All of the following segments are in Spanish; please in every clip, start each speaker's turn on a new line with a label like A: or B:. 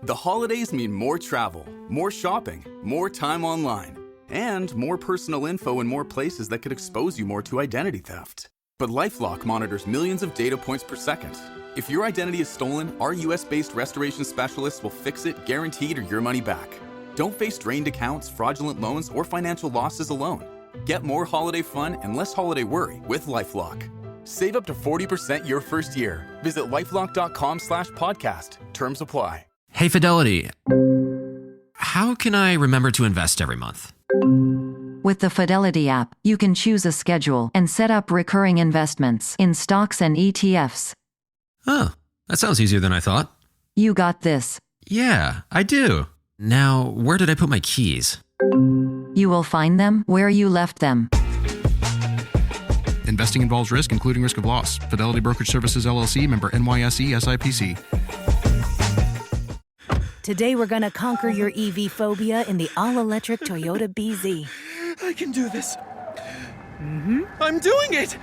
A: The holidays mean more travel, more shopping, more time online, and more personal info in more places that could expose you more to identity theft. But LifeLock monitors millions of data points per second. If your identity is stolen, our US-based restoration specialists will fix it, guaranteed, or your money back. Don't face drained accounts, fraudulent loans, or financial losses alone. Get more holiday fun and less holiday worry with LifeLock. Save up to 40% your first year. Visit lifelock.com/podcast. Terms apply.
B: Hey, Fidelity. How can I remember to invest every month?
C: With the Fidelity app, you can choose a schedule and set up recurring investments in stocks and ETFs.
B: Oh, that sounds easier than I thought.
C: You got this.
B: Yeah, I do. Now, where did I put my keys?
C: You will find them where you left them.
D: Investing involves risk, including risk of loss. Fidelity Brokerage Services, LLC, member NYSE, SIPC.
E: Today we're gonna conquer your EV phobia in the all-electric Toyota BZ.
F: I can do this. I'm doing it!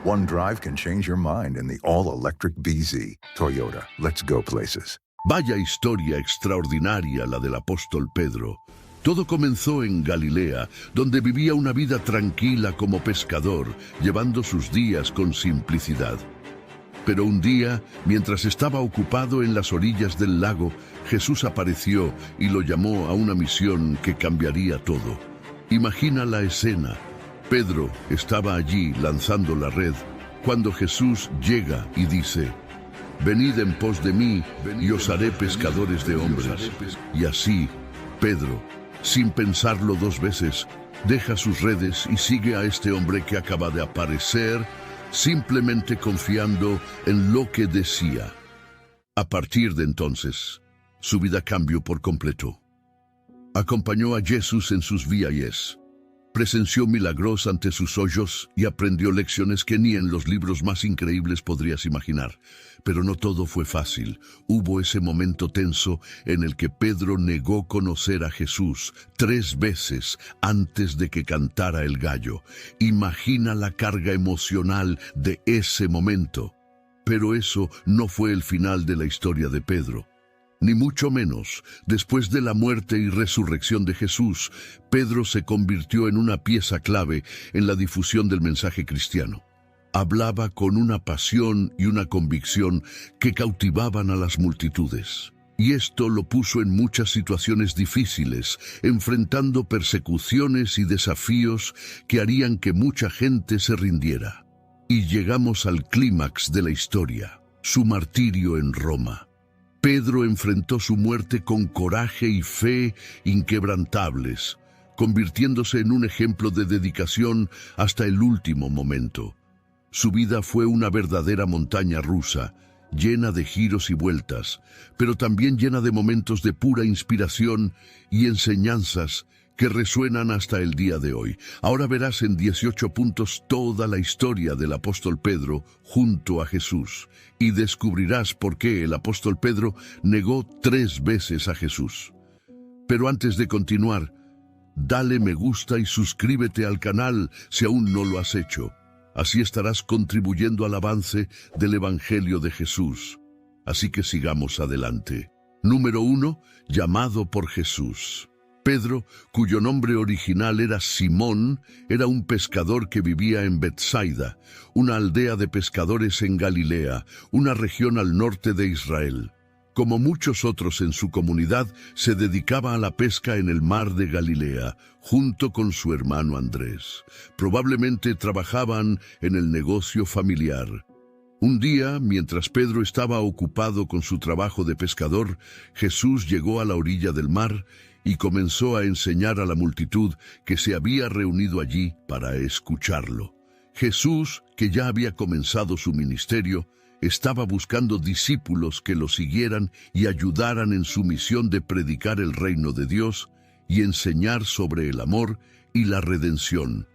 G: One drive can change your mind in the all-electric BZ. Toyota, let's go places.
H: Vaya historia extraordinaria la del apóstol Pedro. Todo comenzó en Galilea, donde vivía una vida tranquila como pescador, llevando sus días con simplicidad. Pero un día, mientras estaba ocupado en las orillas del lago, Jesús apareció y lo llamó a una misión que cambiaría todo. Imagina la escena. Pedro estaba allí lanzando la red, cuando Jesús llega y dice: «Venid en pos de mí, y os haré pescadores de hombres». Y así, Pedro, sin pensarlo dos veces, deja sus redes y sigue a este hombre que acaba de aparecer, simplemente confiando en lo que decía. A partir de entonces, su vida cambió por completo. Acompañó a Jesús en sus viajes, presenció milagros ante sus ojos y aprendió lecciones que ni en los libros más increíbles podrías imaginar. Pero no todo fue fácil. Hubo ese momento tenso en el que Pedro negó conocer a Jesús 3 veces antes de que cantara el gallo. Imagina la carga emocional de ese momento. Pero eso no fue el final de la historia de Pedro. Ni mucho menos. Después de la muerte y resurrección de Jesús, Pedro se convirtió en una pieza clave en la difusión del mensaje cristiano. Hablaba con una pasión y una convicción que cautivaban a las multitudes. Y esto lo puso en muchas situaciones difíciles, enfrentando persecuciones y desafíos que harían que mucha gente se rindiera. Y llegamos al clímax de la historia, su martirio en Roma. Pedro enfrentó su muerte con coraje y fe inquebrantables, convirtiéndose en un ejemplo de dedicación hasta el último momento. Su vida fue una verdadera montaña rusa, llena de giros y vueltas, pero también llena de momentos de pura inspiración y enseñanzas que resuenan hasta el día de hoy. Ahora verás en 18 puntos toda la historia del apóstol Pedro junto a Jesús, y descubrirás por qué el apóstol Pedro negó 3 veces a Jesús. Pero antes de continuar, dale me gusta y suscríbete al canal si aún no lo has hecho. Así estarás contribuyendo al avance del Evangelio de Jesús. Así que sigamos adelante. Número 1. Llamado por Jesús. Pedro, cuyo nombre original era Simón, era un pescador que vivía en Betsaida, una aldea de pescadores en Galilea, una región al norte de Israel. Como muchos otros en su comunidad, se dedicaba a la pesca en el mar de Galilea, junto con su hermano Andrés. Probablemente trabajaban en el negocio familiar. Un día, mientras Pedro estaba ocupado con su trabajo de pescador, Jesús llegó a la orilla del mar y comenzó a enseñar a la multitud que se había reunido allí para escucharlo. Jesús, que ya había comenzado su ministerio, estaba buscando discípulos que lo siguieran y ayudaran en su misión de predicar el reino de Dios y enseñar sobre el amor y la redención.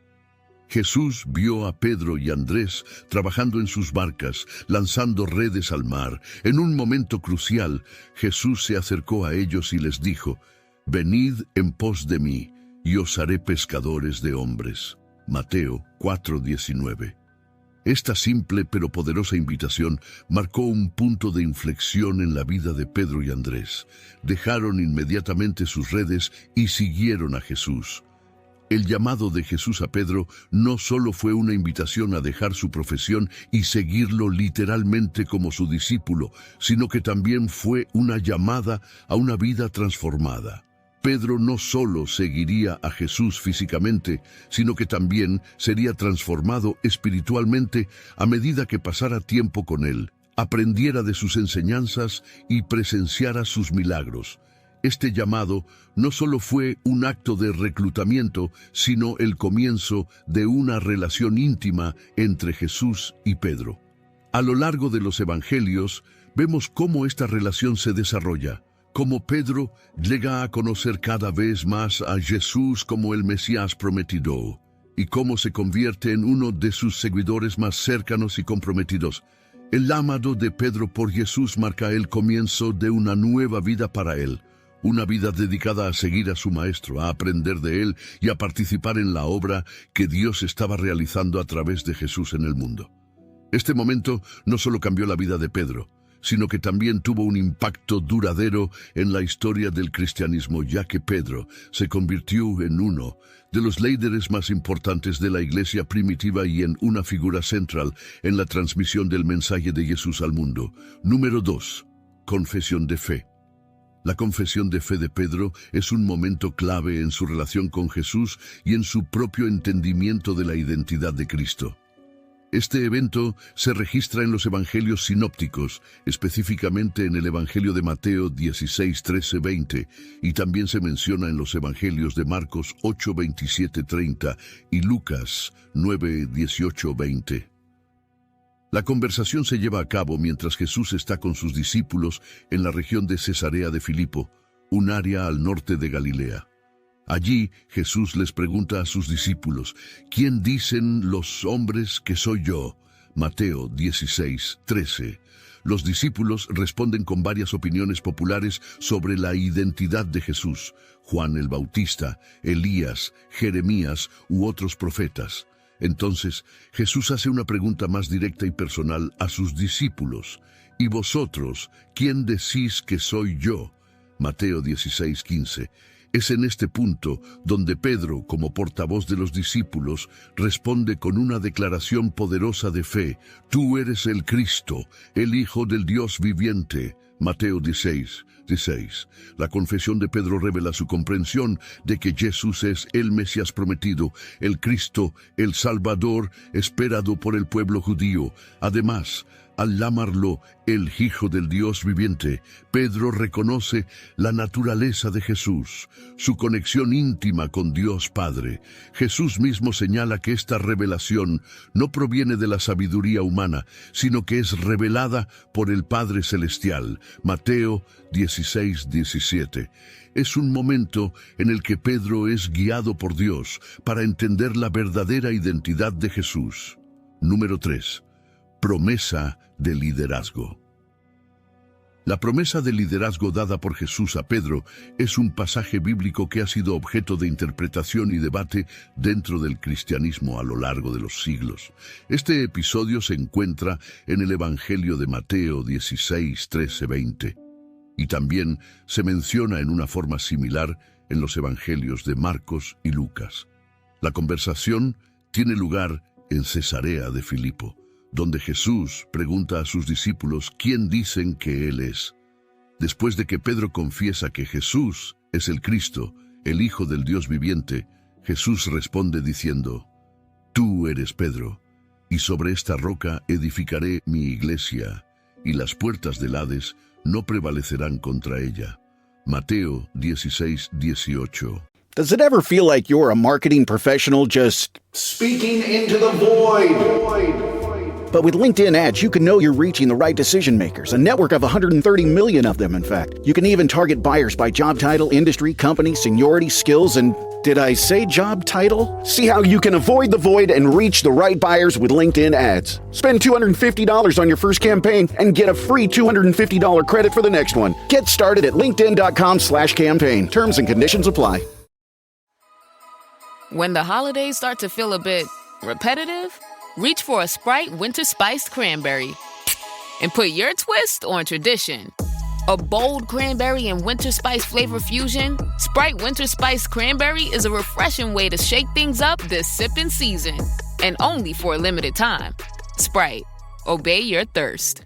H: Jesús vio a Pedro y Andrés trabajando en sus barcas, lanzando redes al mar. En un momento crucial, Jesús se acercó a ellos y les dijo: «Venid en pos de mí, y os haré pescadores de hombres». Mateo 4:19. Esta simple pero poderosa invitación marcó un punto de inflexión en la vida de Pedro y Andrés. Dejaron inmediatamente sus redes y siguieron a Jesús. El llamado de Jesús a Pedro no solo fue una invitación a dejar su profesión y seguirlo literalmente como su discípulo, sino que también fue una llamada a una vida transformada. Pedro no solo seguiría a Jesús físicamente, sino que también sería transformado espiritualmente a medida que pasara tiempo con él, aprendiera de sus enseñanzas y presenciara sus milagros. Este llamado no solo fue un acto de reclutamiento, sino el comienzo de una relación íntima entre Jesús y Pedro. A lo largo de los evangelios, vemos cómo esta relación se desarrolla, cómo Pedro llega a conocer cada vez más a Jesús como el Mesías prometido, y cómo se convierte en uno de sus seguidores más cercanos y comprometidos. El llamado de Pedro por Jesús marca el comienzo de una nueva vida para él, una vida dedicada a seguir a su Maestro, a aprender de él y a participar en la obra que Dios estaba realizando a través de Jesús en el mundo. Este momento no solo cambió la vida de Pedro, sino que también tuvo un impacto duradero en la historia del cristianismo, ya que Pedro se convirtió en uno de los líderes más importantes de la iglesia primitiva y en una figura central en la transmisión del mensaje de Jesús al mundo. Número 2. Confesión de fe. La confesión de fe de Pedro es un momento clave en su relación con Jesús y en su propio entendimiento de la identidad de Cristo. Este evento se registra en los evangelios sinópticos, específicamente en el Evangelio de Mateo 16, 13, 20, y también se menciona en los evangelios de Marcos 8, 27, 30 y Lucas 9, 18, 20. La conversación se lleva a cabo mientras Jesús está con sus discípulos en la región de Cesarea de Filipo, un área al norte de Galilea. Allí Jesús les pregunta a sus discípulos, ¿quién dicen los hombres que soy yo? Mateo 16, 13. Los discípulos responden con varias opiniones populares sobre la identidad de Jesús: Juan el Bautista, Elías, Jeremías u otros profetas. Entonces Jesús hace una pregunta más directa y personal a sus discípulos: ¿y vosotros, quién decís que soy yo? Mateo 16, 15. Es en este punto donde Pedro, como portavoz de los discípulos, responde con una declaración poderosa de fe: Tú eres el Cristo, el Hijo del Dios viviente. Mateo 16, 16. La confesión de Pedro revela su comprensión de que Jesús es el Mesías prometido, el Cristo, el Salvador esperado por el pueblo judío. Además, al llamarlo el Hijo del Dios viviente, Pedro reconoce la naturaleza de Jesús, su conexión íntima con Dios Padre. Jesús mismo señala que esta revelación no proviene de la sabiduría humana, sino que es revelada por el Padre Celestial. Mateo 16, 17. Es un momento en el que Pedro es guiado por Dios para entender la verdadera identidad de Jesús. Número 3. Promesa de liderazgo. La promesa de liderazgo dada por Jesús a Pedro es un pasaje bíblico que ha sido objeto de interpretación y debate dentro del cristianismo a lo largo de los siglos. Este episodio se encuentra en el Evangelio de Mateo 16, 13, 20, y también se menciona en una forma similar en los Evangelios de Marcos y Lucas. La conversación tiene lugar en Cesarea de Filipo, donde Jesús pregunta a sus discípulos quién dicen que Él es. Después de que Pedro confiesa que Jesús es el Cristo, el Hijo del Dios viviente, Jesús responde diciendo: Tú eres Pedro, y sobre esta roca edificaré mi iglesia, y las puertas del Hades no prevalecerán contra ella. Mateo 16, 18.
I: Does it ever feel like you're a marketing professional just speaking into the void? But with LinkedIn ads, you can know you're reaching the right decision makers, a network of 130 million of them, in fact. You can even target buyers by job title, industry, company, seniority, skills, and did I say job title? See how you can avoid the void and reach the right buyers with LinkedIn ads. Spend $250 on your first campaign and get a free $250 credit for the next one. Get started at linkedin.com/campaign. Terms and conditions apply.
J: When the holidays start to feel a bit repetitive, reach for a Sprite Winter Spiced Cranberry and put your twist on tradition. A bold cranberry and winter spice flavor fusion, Sprite Winter Spiced Cranberry is a refreshing way to shake things up this sipping season. And only for a limited time. Sprite. Obey your thirst.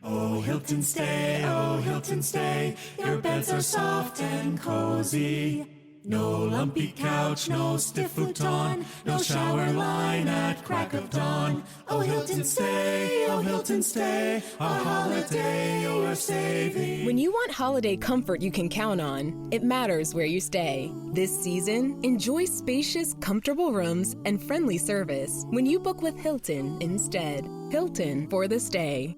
F: Oh, Hilton stay, your beds are soft and cozy. No lumpy couch, no stiff futon, no shower line at crack of dawn. Oh, Hilton stay, a holiday you're saving.
K: When you want holiday comfort you can count on, it matters where you stay. This season, enjoy spacious, comfortable rooms and friendly service when you book with Hilton instead. Hilton for the stay.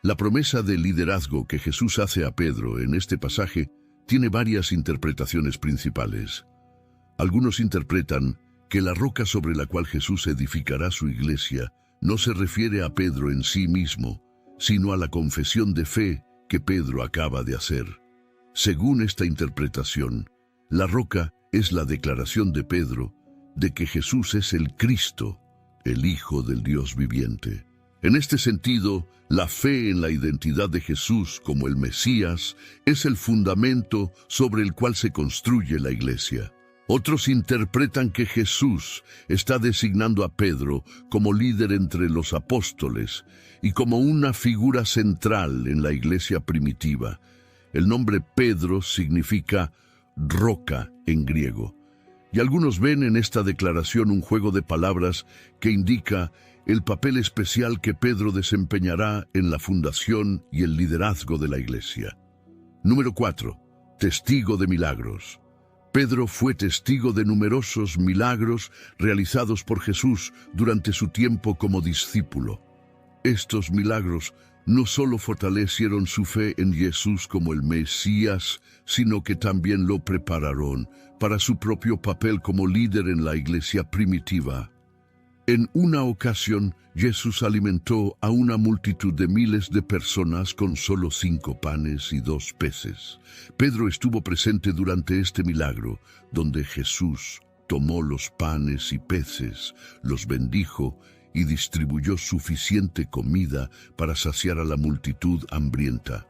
H: La promesa de liderazgo que Jesús hace a Pedro en este pasaje tiene varias interpretaciones principales. Algunos interpretan que la roca sobre la cual Jesús edificará su iglesia no se refiere a Pedro en sí mismo, sino a la confesión de fe que Pedro acaba de hacer. Según esta interpretación, la roca es la declaración de Pedro de que Jesús es el Cristo, el Hijo del Dios viviente. En este sentido, la fe en la identidad de Jesús como el Mesías es el fundamento sobre el cual se construye la iglesia. Otros interpretan que Jesús está designando a Pedro como líder entre los apóstoles y como una figura central en la iglesia primitiva. El nombre Pedro significa roca en griego. Y algunos ven en esta declaración un juego de palabras que indica el papel especial que Pedro desempeñará en la fundación y el liderazgo de la iglesia. Número 4. Testigo de milagros. Pedro fue testigo de numerosos milagros realizados por Jesús durante su tiempo como discípulo. Estos milagros no solo fortalecieron su fe en Jesús como el Mesías, sino que también lo prepararon para su propio papel como líder en la iglesia primitiva. En una ocasión, Jesús alimentó a una multitud de miles de personas con solo 5 panes y 2 peces. Pedro estuvo presente durante este milagro, donde Jesús tomó los panes y peces, los bendijo y distribuyó suficiente comida para saciar a la multitud hambrienta.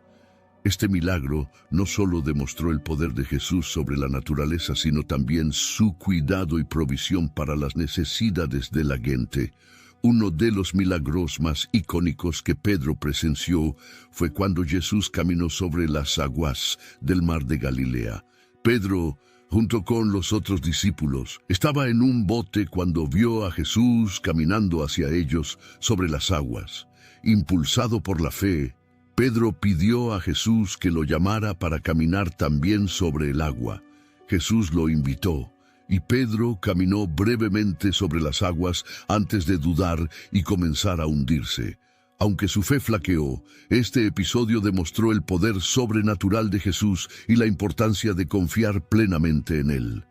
H: Este milagro no solo demostró el poder de Jesús sobre la naturaleza, sino también su cuidado y provisión para las necesidades de la gente. Uno de los milagros más icónicos que Pedro presenció fue cuando Jesús caminó sobre las aguas del mar de Galilea. Pedro, junto con los otros discípulos, estaba en un bote cuando vio a Jesús caminando hacia ellos sobre las aguas. Impulsado por la fe, Pedro pidió a Jesús que lo llamara para caminar también sobre el agua. Jesús lo invitó, y Pedro caminó brevemente sobre las aguas antes de dudar y comenzar a hundirse. Aunque su fe flaqueó, este episodio demostró el poder sobrenatural de Jesús y la importancia de confiar plenamente en él.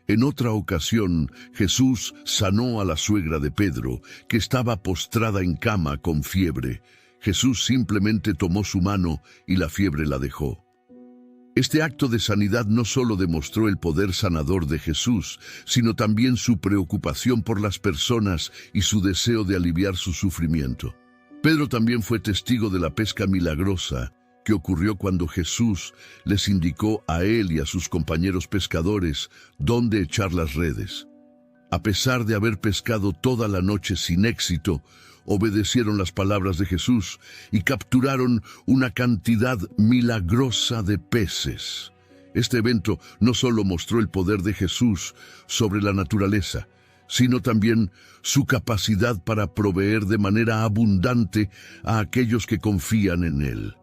H: En otra ocasión, Jesús sanó a la suegra de Pedro, que estaba postrada en cama con fiebre. Jesús simplemente tomó su mano y la fiebre la dejó. Este acto de sanidad no solo demostró el poder sanador de Jesús, sino también su preocupación por las personas y su deseo de aliviar su sufrimiento. Pedro también fue testigo de la pesca milagrosa que ocurrió cuando Jesús les indicó a él y a sus compañeros pescadores dónde echar las redes. A pesar de haber pescado toda la noche sin éxito, obedecieron las palabras de Jesús y capturaron una cantidad milagrosa de peces. Este evento no solo mostró el poder de Jesús sobre la naturaleza, sino también su capacidad para proveer de manera abundante a aquellos que confían en él.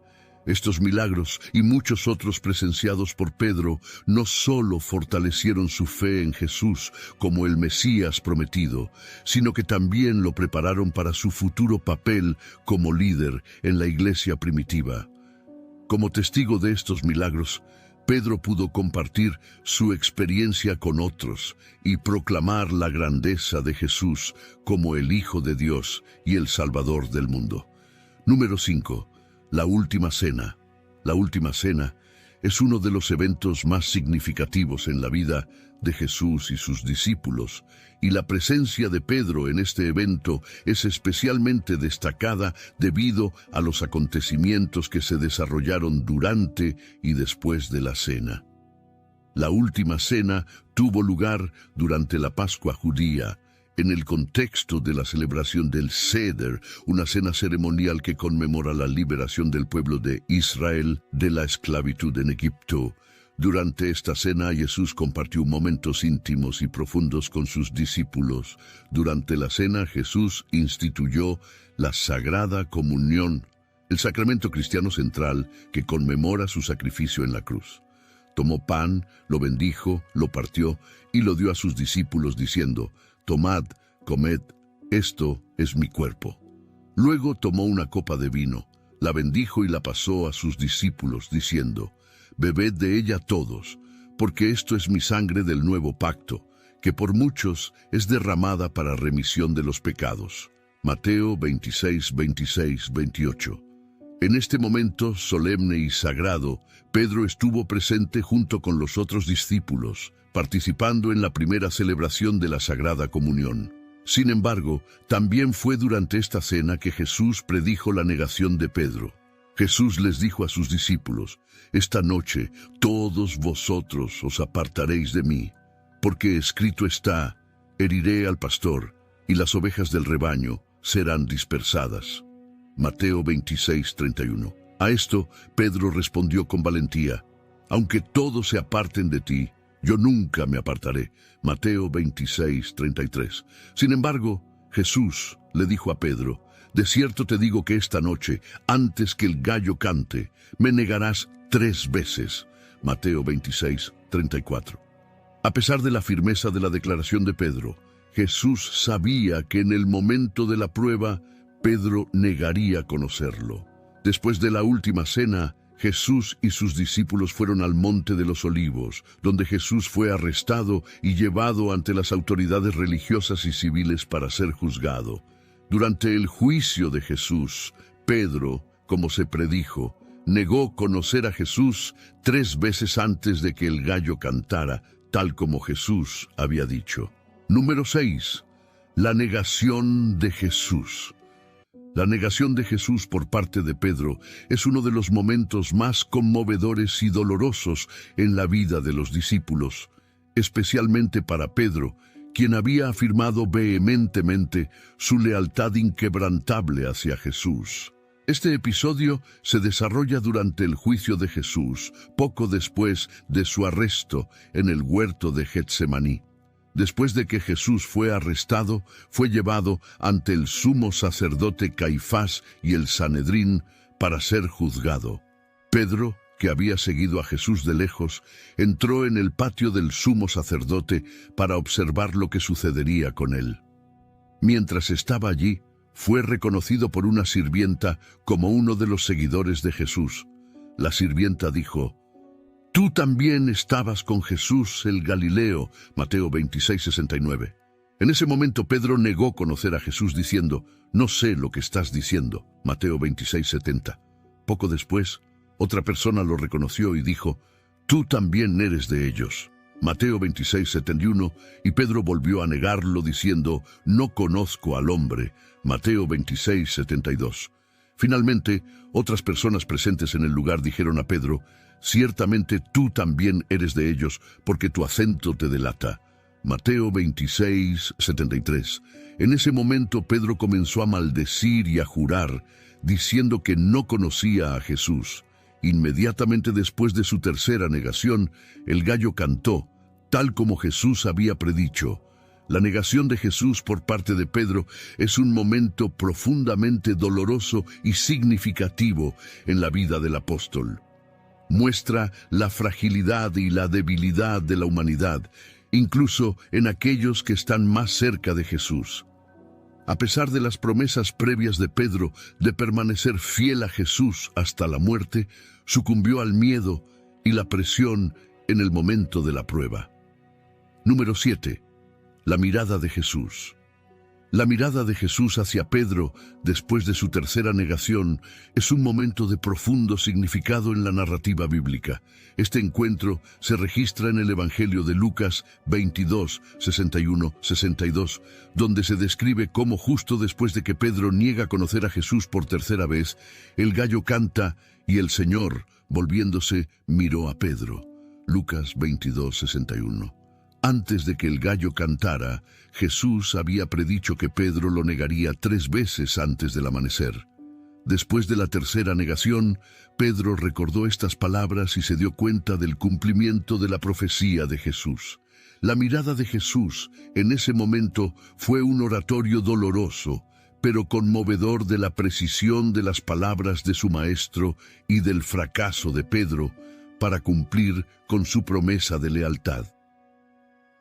H: Estos milagros y muchos otros presenciados por Pedro no solo fortalecieron su fe en Jesús como el Mesías prometido, sino que también lo prepararon para su futuro papel como líder en la iglesia primitiva. Como testigo de estos milagros, Pedro pudo compartir su experiencia con otros y proclamar la grandeza de Jesús como el Hijo de Dios y el Salvador del mundo. Número 5. La última cena. La última cena es uno de los eventos más significativos en la vida de Jesús y sus discípulos, y la presencia de Pedro en este evento es especialmente destacada debido a los acontecimientos que se desarrollaron durante y después de la cena. La última cena tuvo lugar durante la Pascua judía, en el contexto de la celebración del Seder, una cena ceremonial que conmemora la liberación del pueblo de Israel de la esclavitud en Egipto. Durante esta cena, Jesús compartió momentos íntimos y profundos con sus discípulos. Durante la cena, Jesús instituyó la Sagrada Comunión, el sacramento cristiano central que conmemora su sacrificio en la cruz. Tomó pan, lo bendijo, lo partió y lo dio a sus discípulos diciendo: «Tomad, comed, esto es mi cuerpo». Luego tomó una copa de vino, la bendijo y la pasó a sus discípulos diciendo: «Bebed de ella todos, porque esto es mi sangre del nuevo pacto, que por muchos es derramada para remisión de los pecados». Mateo 26, 26, 28. En este momento solemne y sagrado, Pedro estuvo presente junto con los otros discípulos, participando en la primera celebración de la Sagrada Comunión. Sin embargo, también fue durante esta cena que Jesús predijo la negación de Pedro. Jesús les dijo a sus discípulos: «Esta noche todos vosotros os apartaréis de mí, porque escrito está: heriré al pastor, y las ovejas del rebaño serán dispersadas». Mateo 26, 31. A esto, Pedro respondió con valentía: «Aunque todos se aparten de ti, yo nunca me apartaré». Mateo 26, 33. Sin embargo, Jesús le dijo a Pedro: «De cierto te digo que esta noche, antes que el gallo cante, me negarás 3 veces». Mateo 26, 34. A pesar de la firmeza de la declaración de Pedro, Jesús sabía que en el momento de la prueba, Pedro negaría conocerlo. Después de la última cena, Jesús y sus discípulos fueron al Monte de los Olivos, donde Jesús fue arrestado y llevado ante las autoridades religiosas y civiles para ser juzgado. Durante el juicio de Jesús, Pedro, como se predijo, negó conocer a Jesús 3 veces antes de que el gallo cantara, tal como Jesús había dicho. Número 6. La negación de Jesús. La negación de Jesús por parte de Pedro es uno de los momentos más conmovedores y dolorosos en la vida de los discípulos, especialmente para Pedro, quien había afirmado vehementemente su lealtad inquebrantable hacia Jesús. Este episodio se desarrolla durante el juicio de Jesús, poco después de su arresto en el huerto de Getsemaní. Después de que Jesús fue arrestado, fue llevado ante el sumo sacerdote Caifás y el Sanedrín para ser juzgado. Pedro, que había seguido a Jesús de lejos, entró en el patio del sumo sacerdote para observar lo que sucedería con él. Mientras estaba allí, fue reconocido por una sirvienta como uno de los seguidores de Jesús. La sirvienta dijo: «Tú también estabas con Jesús el Galileo». Mateo 26, 69. En ese momento Pedro negó conocer a Jesús diciendo: «No sé lo que estás diciendo». Mateo 26, 70. Poco después, otra persona lo reconoció y dijo: «Tú también eres de ellos». Mateo 26, 71, y Pedro volvió a negarlo diciendo: «No conozco al hombre». Mateo 26, 72. Finalmente, otras personas presentes en el lugar dijeron a Pedro: «Ciertamente tú también eres de ellos, porque tu acento te delata». Mateo 26, 73. En ese momento Pedro comenzó a maldecir y a jurar, diciendo que no conocía a Jesús. Inmediatamente después de su tercera negación, el gallo cantó, tal como Jesús había predicho. La negación de Jesús por parte de Pedro es un momento profundamente doloroso y significativo en la vida del apóstol. Muestra la fragilidad y la debilidad de la humanidad, incluso en aquellos que están más cerca de Jesús. A pesar de las promesas previas de Pedro de permanecer fiel a Jesús hasta la muerte, sucumbió al miedo y la presión en el momento de la prueba. Número 7. La mirada de Jesús. La mirada de Jesús hacia Pedro, después de su tercera negación, es un momento de profundo significado en la narrativa bíblica. Este encuentro se registra en el Evangelio de Lucas 22, 61, 62, donde se describe cómo justo después de que Pedro niega conocer a Jesús por tercera vez, el gallo canta y el Señor, volviéndose, miró a Pedro. Lucas 22, 61. Antes de que el gallo cantara, Jesús había predicho que Pedro lo negaría 3 veces antes del amanecer. Después de la tercera negación, Pedro recordó estas palabras y se dio cuenta del cumplimiento de la profecía de Jesús. La mirada de Jesús en ese momento fue un oratorio doloroso, pero conmovedor de la precisión de las palabras de su maestro y del fracaso de Pedro para cumplir con su promesa de lealtad.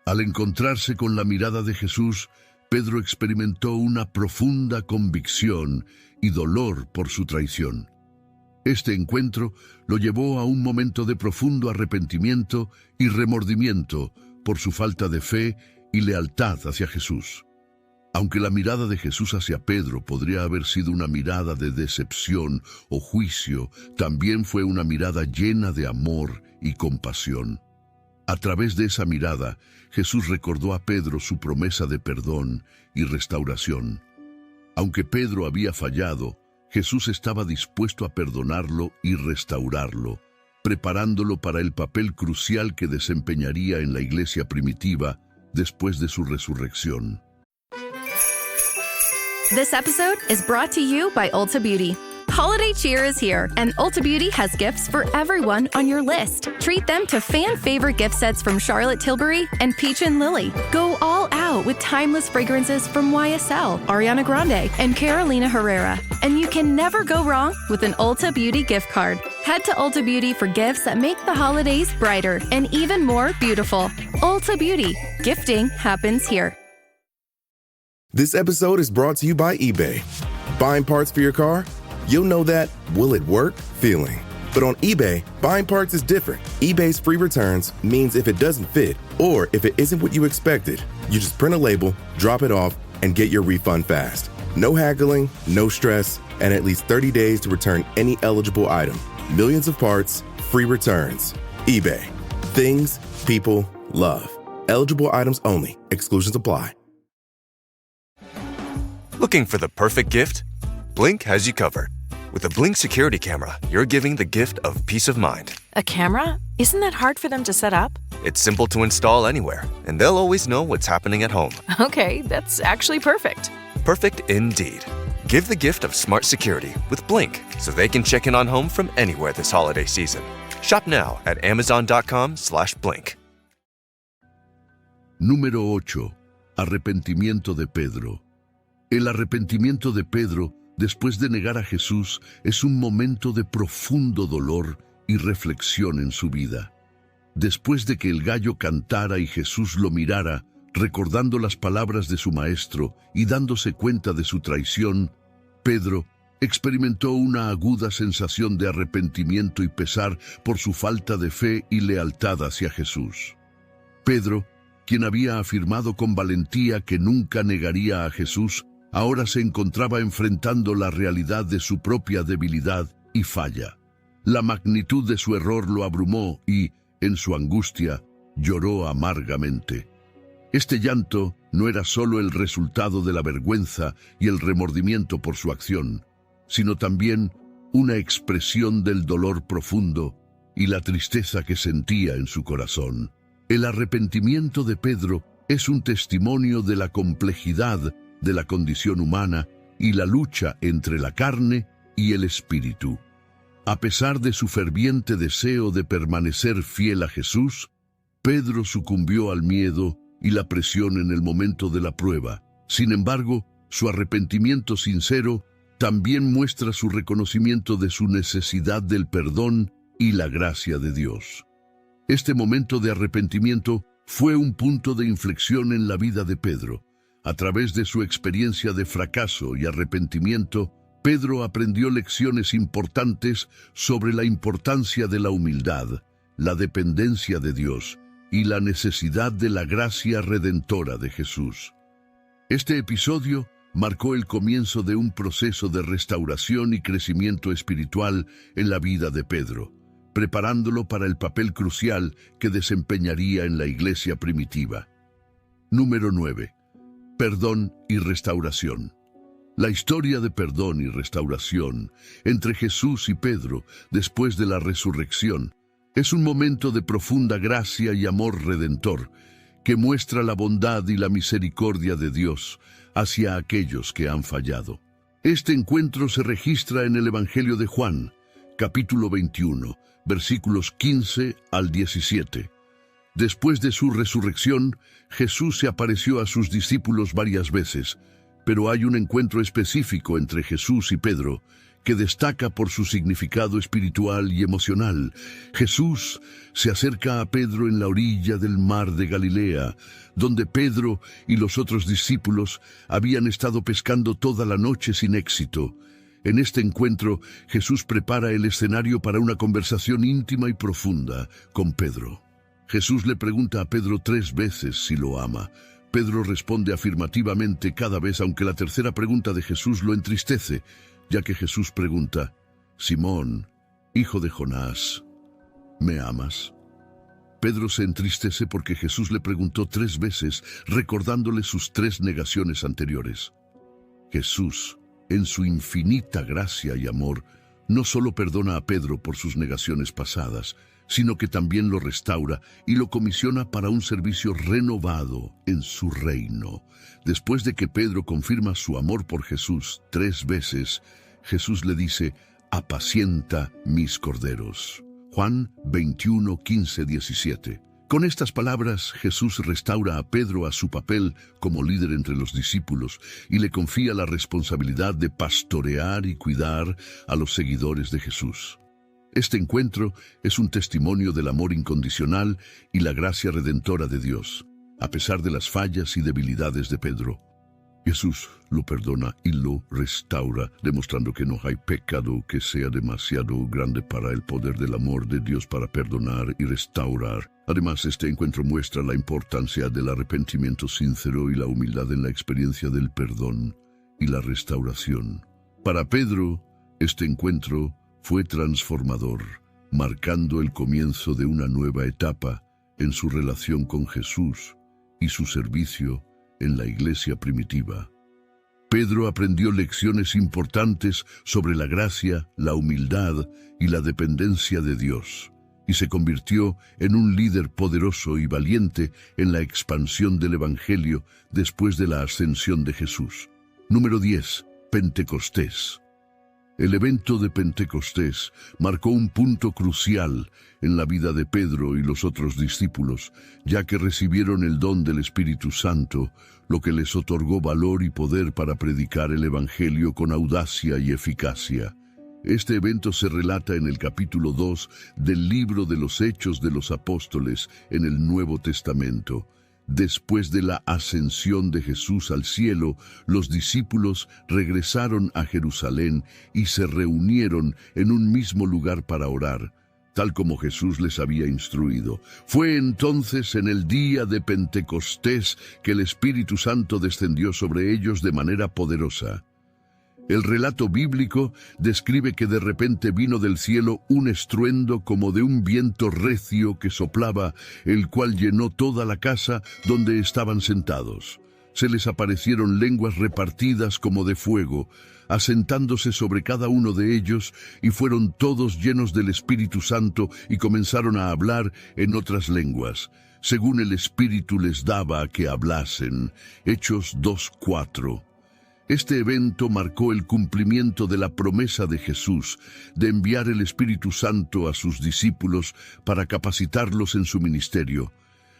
H: Al encontrarse con la mirada de Jesús, Pedro experimentó una profunda convicción y dolor por su traición. Este encuentro lo llevó a un momento de profundo arrepentimiento y remordimiento por su falta de fe y lealtad hacia Jesús. Aunque la mirada de Jesús hacia Pedro podría haber sido una mirada de decepción o juicio, también fue una mirada llena de amor y compasión. A través de esa mirada, Jesús recordó a Pedro su promesa de perdón y restauración. Aunque Pedro había fallado, Jesús estaba dispuesto a perdonarlo y restaurarlo, preparándolo para el papel crucial que desempeñaría en la iglesia primitiva después de su resurrección.
L: This episode is brought to you by Ulta Beauty. Holiday cheer is here, and Ulta Beauty has gifts for everyone on your list. Treat them to fan-favorite gift sets from Charlotte Tilbury and Peach & Lily. Go all out with timeless fragrances from YSL, Ariana Grande, and Carolina Herrera. And you can never go wrong with an Ulta Beauty gift card. Head to Ulta Beauty for gifts that make the holidays brighter and even more beautiful. Ulta Beauty. Gifting happens here.
M: This episode is brought to you by eBay. Buying parts for your car? You'll know that will it work feeling. But on eBay, buying parts is different. eBay's free returns means if it doesn't fit, or if it isn't what you expected, you just print a label, drop it off, and get your refund fast. No haggling, no stress, and at least 30 days to return any eligible item. Millions of parts, free returns. eBay. Things people love. Eligible items only. Exclusions apply.
N: Looking for the perfect gift? Blink has you covered. With a Blink security camera, you're giving the gift of peace of mind.
O: A camera? Isn't that hard for them to set up?
N: It's simple to install anywhere, and they'll always know what's happening at home.
O: Okay, that's actually perfect.
N: Perfect indeed. Give the gift of smart security with Blink, so they can check in on home from anywhere this holiday season. Shop now at amazon.com/blink.
H: Número 8. Arrepentimiento de Pedro. El arrepentimiento de Pedro, después de negar a Jesús, es un momento de profundo dolor y reflexión en su vida. Después de que el gallo cantara y Jesús lo mirara, recordando las palabras de su maestro y dándose cuenta de su traición, Pedro experimentó una aguda sensación de arrepentimiento y pesar por su falta de fe y lealtad hacia Jesús. Pedro, quien había afirmado con valentía que nunca negaría a Jesús, ahora se encontraba enfrentando la realidad de su propia debilidad y falla. La magnitud de su error lo abrumó y, en su angustia, lloró amargamente. Este llanto no era solo el resultado de la vergüenza y el remordimiento por su acción, sino también una expresión del dolor profundo y la tristeza que sentía en su corazón. El arrepentimiento de Pedro es un testimonio de la complejidad de la condición humana y la lucha entre la carne y el espíritu. A pesar de su ferviente deseo de permanecer fiel a Jesús, Pedro sucumbió al miedo y la presión en el momento de la prueba. Sin embargo, su arrepentimiento sincero también muestra su reconocimiento de su necesidad del perdón y la gracia de Dios. Este momento de arrepentimiento fue un punto de inflexión en la vida de Pedro. A través de su experiencia de fracaso y arrepentimiento, Pedro aprendió lecciones importantes sobre la importancia de la humildad, la dependencia de Dios y la necesidad de la gracia redentora de Jesús. Este episodio marcó el comienzo de un proceso de restauración y crecimiento espiritual en la vida de Pedro, preparándolo para el papel crucial que desempeñaría en la iglesia primitiva. Número 9. Perdón y restauración. La historia de perdón y restauración entre Jesús y Pedro después de la resurrección es un momento de profunda gracia y amor redentor que muestra la bondad y la misericordia de Dios hacia aquellos que han fallado. Este encuentro se registra en el Evangelio de Juan, capítulo 21, versículos 15 al 17. Después de su resurrección, Jesús se apareció a sus discípulos varias veces, pero hay un encuentro específico entre Jesús y Pedro que destaca por su significado espiritual y emocional. Jesús se acerca a Pedro en la orilla del mar de Galilea, donde Pedro y los otros discípulos habían estado pescando toda la noche sin éxito. En este encuentro, Jesús prepara el escenario para una conversación íntima y profunda con Pedro. Jesús le pregunta a Pedro 3 veces si lo ama. Pedro responde afirmativamente cada vez, aunque la tercera pregunta de Jesús lo entristece, ya que Jesús pregunta: Simón, hijo de Jonás, ¿me amas? Pedro se entristece porque Jesús le preguntó 3 veces, recordándole sus 3 negaciones anteriores. Jesús, en su infinita gracia y amor, no solo perdona a Pedro por sus negaciones pasadas, sino que también lo restaura y lo comisiona para un servicio renovado en su reino. Después de que Pedro confirma su amor por Jesús 3 veces, Jesús le dice: apacienta mis corderos. Juan 21, 15, 17. Con estas palabras, Jesús restaura a Pedro a su papel como líder entre los discípulos y le confía la responsabilidad de pastorear y cuidar a los seguidores de Jesús. Este encuentro es un testimonio del amor incondicional y la gracia redentora de Dios, a pesar de las fallas y debilidades de Pedro. Jesús lo perdona y lo restaura, demostrando que no hay pecado que sea demasiado grande para el poder del amor de Dios para perdonar y restaurar. Además, este encuentro muestra la importancia del arrepentimiento sincero y la humildad en la experiencia del perdón y la restauración. Para Pedro, este encuentro fue transformador, marcando el comienzo de una nueva etapa en su relación con Jesús y su servicio en la iglesia primitiva. Pedro aprendió lecciones importantes sobre la gracia, la humildad y la dependencia de Dios, y se convirtió en un líder poderoso y valiente en la expansión del Evangelio después de la ascensión de Jesús. Número 10. Pentecostés. El evento de Pentecostés marcó un punto crucial en la vida de Pedro y los otros discípulos, ya que recibieron el don del Espíritu Santo, lo que les otorgó valor y poder para predicar el Evangelio con audacia y eficacia. Este evento se relata en el capítulo 2 del libro de los Hechos de los Apóstoles en el Nuevo Testamento. Después de la ascensión de Jesús al cielo, los discípulos regresaron a Jerusalén y se reunieron en un mismo lugar para orar, tal como Jesús les había instruido. Fue entonces en el día de Pentecostés que el Espíritu Santo descendió sobre ellos de manera poderosa. El relato bíblico describe que de repente vino del cielo un estruendo como de un viento recio que soplaba, el cual llenó toda la casa donde estaban sentados. Se les aparecieron lenguas repartidas como de fuego, asentándose sobre cada uno de ellos, y fueron todos llenos del Espíritu Santo y comenzaron a hablar en otras lenguas, según el Espíritu les daba a que hablasen. Hechos 2:4. Este evento marcó el cumplimiento de la promesa de Jesús de enviar el Espíritu Santo a sus discípulos para capacitarlos en su ministerio.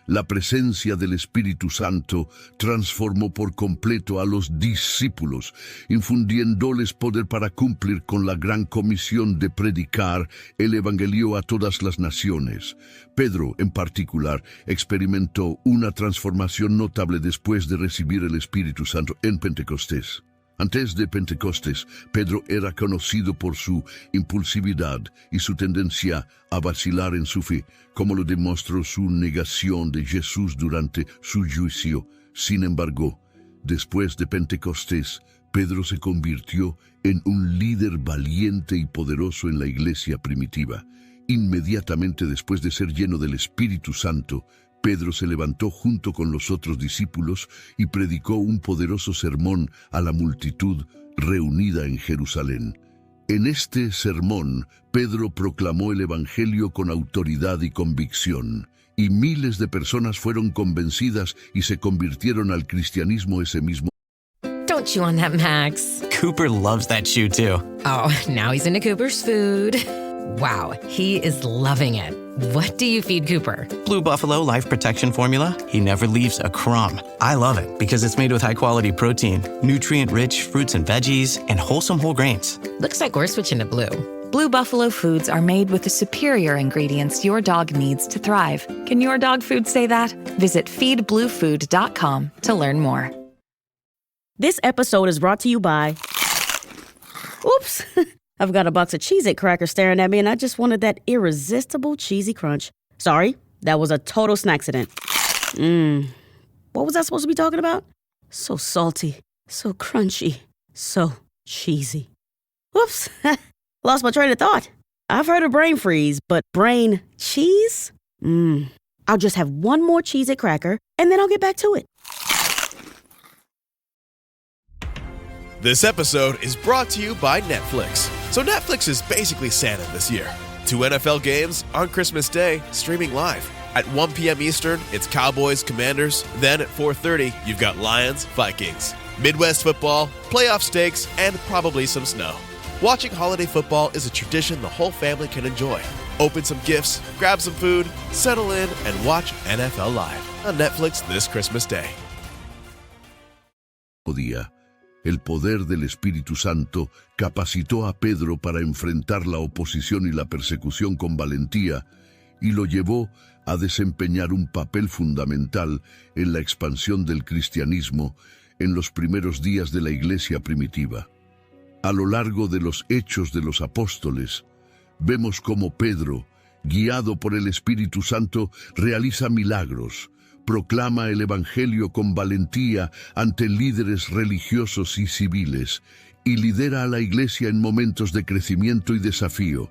H: La presencia del Espíritu Santo transformó por completo a los discípulos, infundiéndoles poder para cumplir con la gran comisión de predicar el Evangelio a todas las naciones. Pedro, en particular, experimentó una transformación notable después de recibir el Espíritu Santo en Pentecostés. Antes de Pentecostés, Pedro era conocido por su impulsividad y su tendencia a vacilar en su fe, como lo demostró su negación de Jesús durante su juicio. Sin embargo, Después de Pentecostés, Pedro se convirtió en un líder valiente y poderoso en la iglesia primitiva. Inmediatamente después de ser lleno del Espíritu Santo, Pedro se levantó junto con los otros discípulos y predicó un poderoso sermón a la multitud reunida en Jerusalén. En este sermón, Pedro proclamó el Evangelio con autoridad y convicción, y miles de personas fueron convencidas y se convirtieron al cristianismo ese mismo.
P: Don't chew on that, Max.
Q: Cooper loves that chew too.
P: Oh, now he's into Cooper's food. Wow, he is loving it. What do you feed Cooper?
Q: Blue Buffalo Life Protection Formula. He never leaves a crumb. I love it because it's made with high-quality protein, nutrient-rich fruits and veggies, and wholesome whole grains.
P: Looks like we're switching to Blue.
R: Blue Buffalo foods are made with the superior ingredients your dog needs to thrive. Can your dog food say that? Visit feedbluefood.com to learn more.
S: This episode is brought to you by... Oops! I've got a box of Cheez-It crackers staring at me, and I just wanted that irresistible cheesy crunch. Sorry, that was a total snacksident. What was I supposed to be talking about? So salty, so crunchy, so cheesy. Whoops! Lost my train of thought. I've heard of brain freeze, but brain cheese? I'll just have one more Cheez-It cracker, and then I'll get back to it.
T: This episode is brought to you by Netflix. So Netflix is basically Santa this year. 2 NFL games on Christmas Day, streaming live. At 1 p.m. Eastern, it's Cowboys, Commanders. Then at 4:30, you've got Lions, Vikings. Midwest football, playoff stakes, and probably some snow. Watching holiday football is a tradition the whole family can enjoy. Open some gifts, grab some food, settle in, and watch NFL Live on Netflix this Christmas Day.
H: El poder del Espíritu Santo capacitó a Pedro para enfrentar la oposición y la persecución con valentía y lo llevó a desempeñar un papel fundamental en la expansión del cristianismo en los primeros días de la iglesia primitiva. A lo largo de los Hechos de los Apóstoles, vemos cómo Pedro, guiado por el Espíritu Santo, realiza milagros, proclama el Evangelio con valentía ante líderes religiosos y civiles y lidera a la iglesia en momentos de crecimiento y desafío.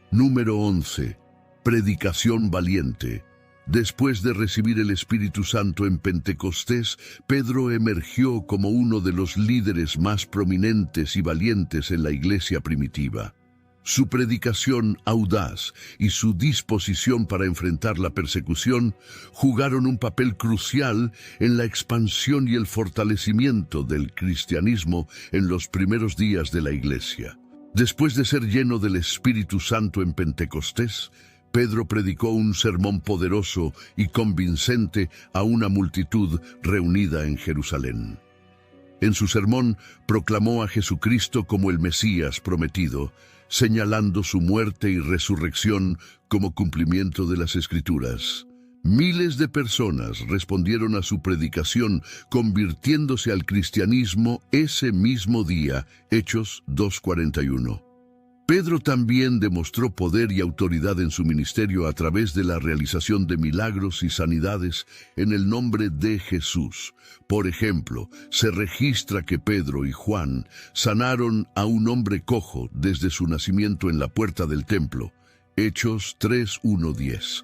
H: Número 11. Predicación valiente. Después de recibir el Espíritu Santo en Pentecostés, Pedro emergió como uno de los líderes más prominentes y valientes en la iglesia primitiva. Su predicación audaz y su disposición para enfrentar la persecución jugaron un papel crucial en la expansión y el fortalecimiento del cristianismo en los primeros días de la iglesia. Después de ser lleno del Espíritu Santo en Pentecostés, Pedro predicó un sermón poderoso y convincente a una multitud reunida en Jerusalén. En su sermón proclamó a Jesucristo como el Mesías prometido, señalando su muerte y resurrección como cumplimiento de las Escrituras. Miles de personas respondieron a su predicación, convirtiéndose al cristianismo ese mismo día, Hechos 2:41. Pedro también demostró poder y autoridad en su ministerio a través de la realización de milagros y sanidades en el nombre de Jesús. Por ejemplo, se registra que Pedro y Juan sanaron a un hombre cojo desde su nacimiento en la puerta del templo. Hechos 3:1-10.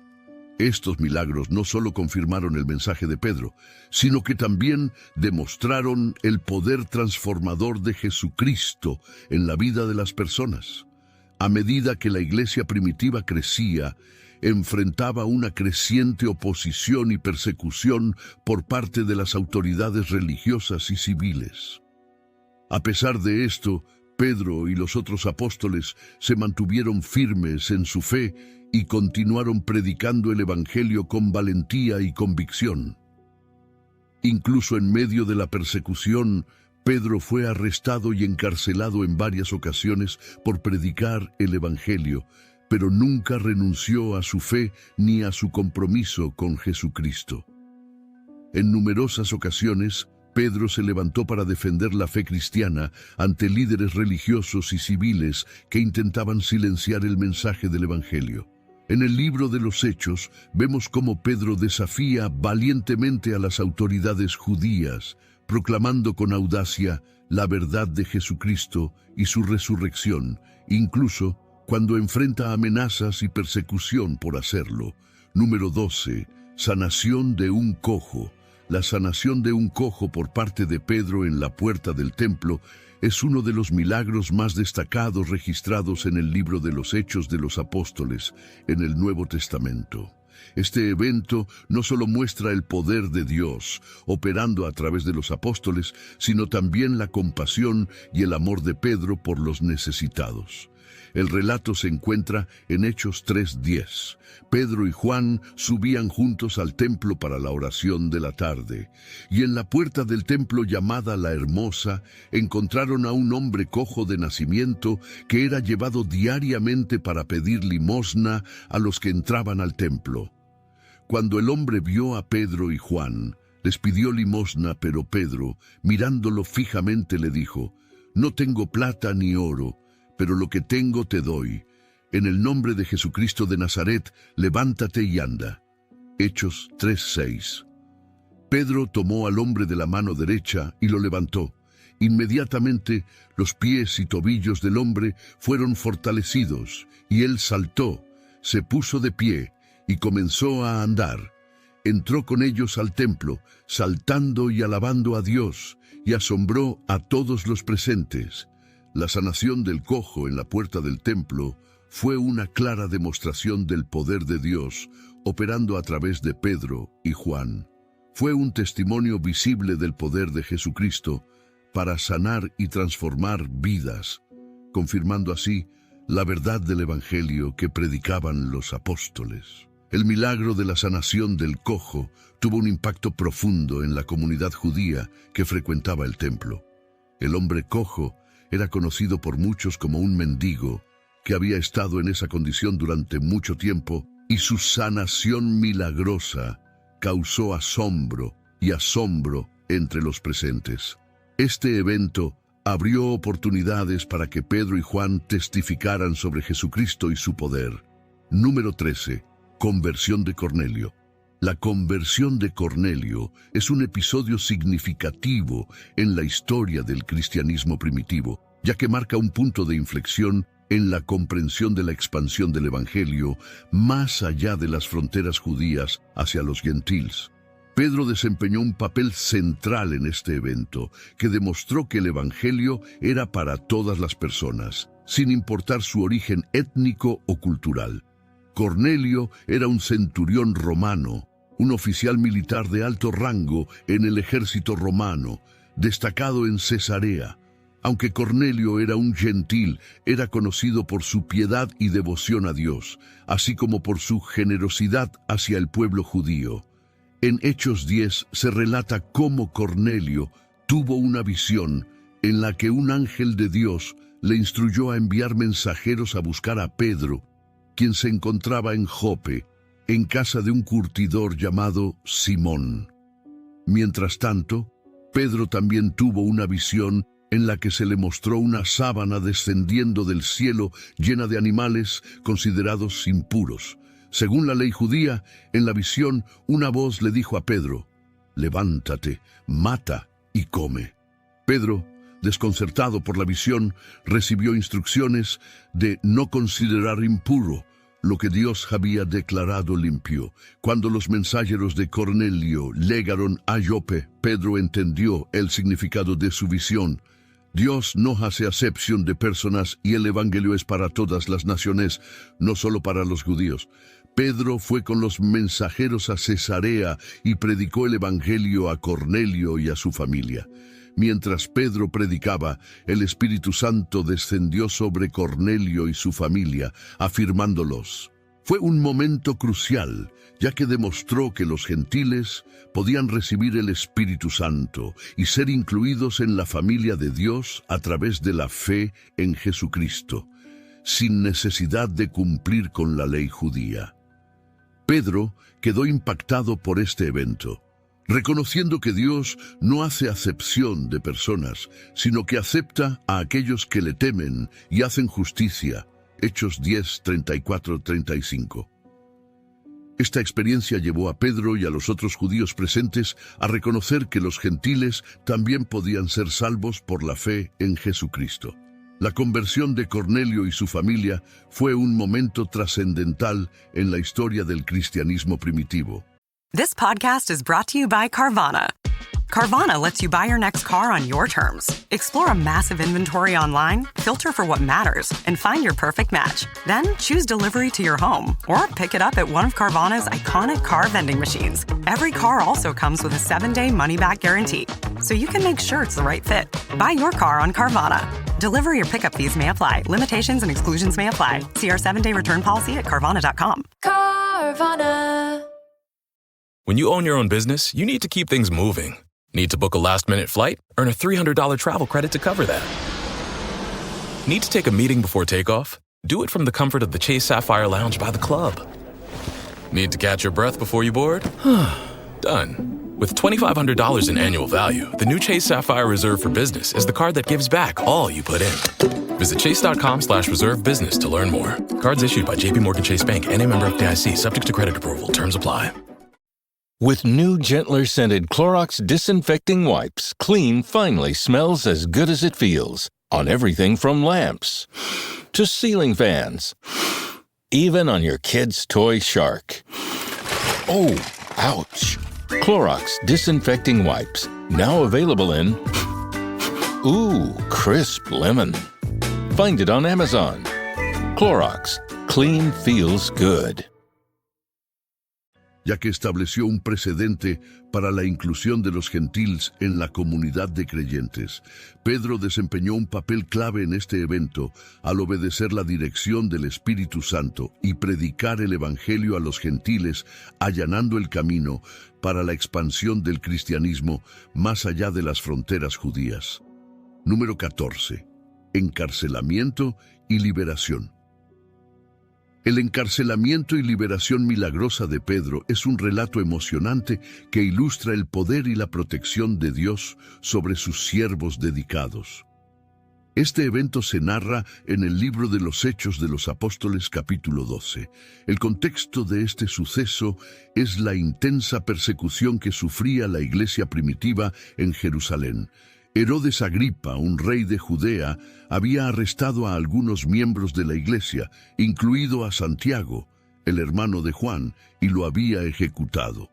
H: Estos milagros no solo confirmaron el mensaje de Pedro, sino que también demostraron el poder transformador de Jesucristo en la vida de las personas. A medida que la iglesia primitiva crecía, enfrentaba una creciente oposición y persecución por parte de las autoridades religiosas y civiles. A pesar de esto, Pedro y los otros apóstoles se mantuvieron firmes en su fe y continuaron predicando el Evangelio con valentía y convicción. Incluso en medio de la persecución, Pedro fue arrestado y encarcelado en varias ocasiones por predicar el Evangelio, pero nunca renunció a su fe ni a su compromiso con Jesucristo. En numerosas ocasiones, Pedro se levantó para defender la fe cristiana ante líderes religiosos y civiles que intentaban silenciar el mensaje del Evangelio. En el libro de los Hechos, vemos cómo Pedro desafía valientemente a las autoridades judías, proclamando con audacia la verdad de Jesucristo y su resurrección, incluso cuando enfrenta amenazas y persecución por hacerlo. Número 12. Sanación de un cojo. La sanación de un cojo por parte de Pedro en la puerta del templo es uno de los milagros más destacados registrados en el libro de los Hechos de los Apóstoles, en el Nuevo Testamento. Este evento no solo muestra el poder de Dios operando a través de los apóstoles, sino también la compasión y el amor de Pedro por los necesitados. El relato se encuentra en Hechos 3:10. Pedro y Juan subían juntos al templo para la oración de la tarde, y en la puerta del templo llamada La Hermosa encontraron a un hombre cojo de nacimiento que era llevado diariamente para pedir limosna a los que entraban al templo. Cuando el hombre vio a Pedro y Juan, les pidió limosna, pero Pedro, mirándolo fijamente, le dijo: «No tengo plata ni oro, pero lo que tengo te doy. En el nombre de Jesucristo de Nazaret, levántate y anda». Hechos 3:6. Pedro tomó al hombre de la mano derecha y lo levantó. Inmediatamente los pies y tobillos del hombre fueron fortalecidos, y él saltó, se puso de pie y comenzó a andar. Entró con ellos al templo, saltando y alabando a Dios, y asombró a todos los presentes. La sanación del cojo en la puerta del templo fue una clara demostración del poder de Dios operando a través de Pedro y Juan. Fue un testimonio visible del poder de Jesucristo para sanar y transformar vidas, confirmando así la verdad del Evangelio que predicaban los apóstoles. El milagro de la sanación del cojo tuvo un impacto profundo en la comunidad judía que frecuentaba el templo. El hombre cojo era conocido por muchos como un mendigo que había estado en esa condición durante mucho tiempo, y su sanación milagrosa causó asombro entre los presentes. Este evento abrió oportunidades para que Pedro y Juan testificaran sobre Jesucristo y su poder. Número 13. Conversión de Cornelio. La conversión de Cornelio es un episodio significativo en la historia del cristianismo primitivo, ya que marca un punto de inflexión en la comprensión de la expansión del Evangelio más allá de las fronteras judías hacia los gentiles. Pedro desempeñó un papel central en este evento, que demostró que el Evangelio era para todas las personas, sin importar su origen étnico o cultural. Cornelio era un centurión romano, un oficial militar de alto rango en el ejército romano, destacado en Cesarea. Aunque Cornelio era un gentil, era conocido por su piedad y devoción a Dios, así como por su generosidad hacia el pueblo judío. En Hechos 10 se relata cómo Cornelio tuvo una visión en la que un ángel de Dios le instruyó a enviar mensajeros a buscar a Pedro, quien se encontraba en Jope, en casa de un curtidor llamado Simón. Mientras tanto, Pedro también tuvo una visión en la que se le mostró una sábana descendiendo del cielo llena de animales considerados impuros. Según la ley judía, en la visión, una voz le dijo a Pedro: «Levántate, mata y come». Pedro, desconcertado por la visión, recibió instrucciones de no considerar impuro lo que Dios había declarado limpio. Cuando los mensajeros de Cornelio llegaron a Jope, Pedro entendió el significado de su visión. Dios no hace acepción de personas y el Evangelio es para todas las naciones, no solo para los judíos. Pedro fue con los mensajeros a Cesarea y predicó el Evangelio a Cornelio y a su familia. Mientras Pedro predicaba, el Espíritu Santo descendió sobre Cornelio y su familia, afirmándolos. Fue un momento crucial, ya que demostró que los gentiles podían recibir el Espíritu Santo y ser incluidos en la familia de Dios a través de la fe en Jesucristo, sin necesidad de cumplir con la ley judía. Pedro quedó impactado por este evento, reconociendo que Dios no hace acepción de personas, sino que acepta a aquellos que le temen y hacen justicia. Hechos 10, 34-35. Esta experiencia llevó a Pedro y a los otros judíos presentes a reconocer que los gentiles también podían ser salvos por la fe en Jesucristo. La conversión de Cornelio y su familia fue un momento trascendental en la historia del cristianismo primitivo.
U: This podcast is brought to you by Carvana. Carvana lets you buy your next car on your terms. Explore a massive inventory online, filter for what matters, and find your perfect match. Then choose delivery to your home or pick it up at one of Carvana's iconic car vending machines. Every car also comes with a 7-day money-back guarantee, so you can make sure it's the right fit. Buy your car on Carvana. Delivery or pickup fees may apply. Limitations and exclusions may apply. See our 7-day return policy at Carvana.com.
V: Carvana. When you own your own business, you need to keep things moving. Need to book a last-minute flight? Earn a $300 travel credit to cover that. Need to take a meeting before takeoff? Do it from the comfort of the Chase Sapphire Lounge by the club. Need to catch your breath before you board? Done. With $2,500 in annual value, the new Chase Sapphire Reserve for Business is the card that gives back all you put in. Visit chase.com/reserve business to learn more. Cards issued by JPMorgan Chase Bank and a member FDIC, subject to credit approval. Terms apply.
W: With new, gentler scented Clorox disinfecting wipes, clean finally smells as good as it feels. On everything from lamps to ceiling fans. Even on your kid's toy shark. Oh, ouch. Clorox disinfecting wipes, now available in crisp lemon. Find it on Amazon. Clorox, clean feels good.
H: Ya que estableció un precedente para la inclusión de los gentiles en la comunidad de creyentes. Pedro desempeñó un papel clave en este evento al obedecer la dirección del Espíritu Santo y predicar el Evangelio a los gentiles, allanando el camino para la expansión del cristianismo más allá de las fronteras judías. Número 14. Encarcelamiento y liberación. El encarcelamiento y liberación milagrosa de Pedro es un relato emocionante que ilustra el poder y la protección de Dios sobre sus siervos dedicados. Este evento se narra en el libro de los Hechos de los Apóstoles capítulo 12. El contexto de este suceso es la intensa persecución que sufría la iglesia primitiva en Jerusalén. Herodes Agripa, un rey de Judea, había arrestado a algunos miembros de la iglesia, incluido a Santiago, el hermano de Juan, y lo había ejecutado.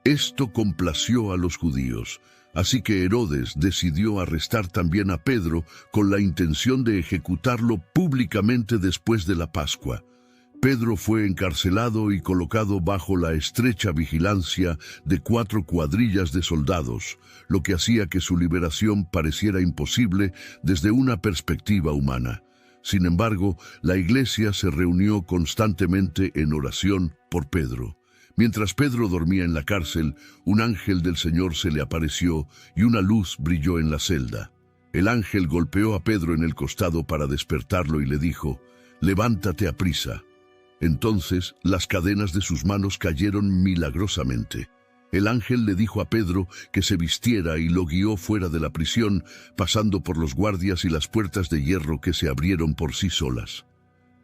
H: Esto complació a los judíos, así que Herodes decidió arrestar también a Pedro con la intención de ejecutarlo públicamente después de la Pascua. Pedro fue encarcelado y colocado bajo la estrecha vigilancia de 4 cuadrillas de soldados, lo que hacía que su liberación pareciera imposible desde una perspectiva humana. Sin embargo, la iglesia se reunió constantemente en oración por Pedro. Mientras Pedro dormía en la cárcel, un ángel del Señor se le apareció y una luz brilló en la celda. El ángel golpeó a Pedro en el costado para despertarlo y le dijo: «Levántate aprisa». Entonces las cadenas de sus manos cayeron milagrosamente. El ángel le dijo a Pedro que se vistiera y lo guió fuera de la prisión, pasando por los guardias y las puertas de hierro que se abrieron por sí solas.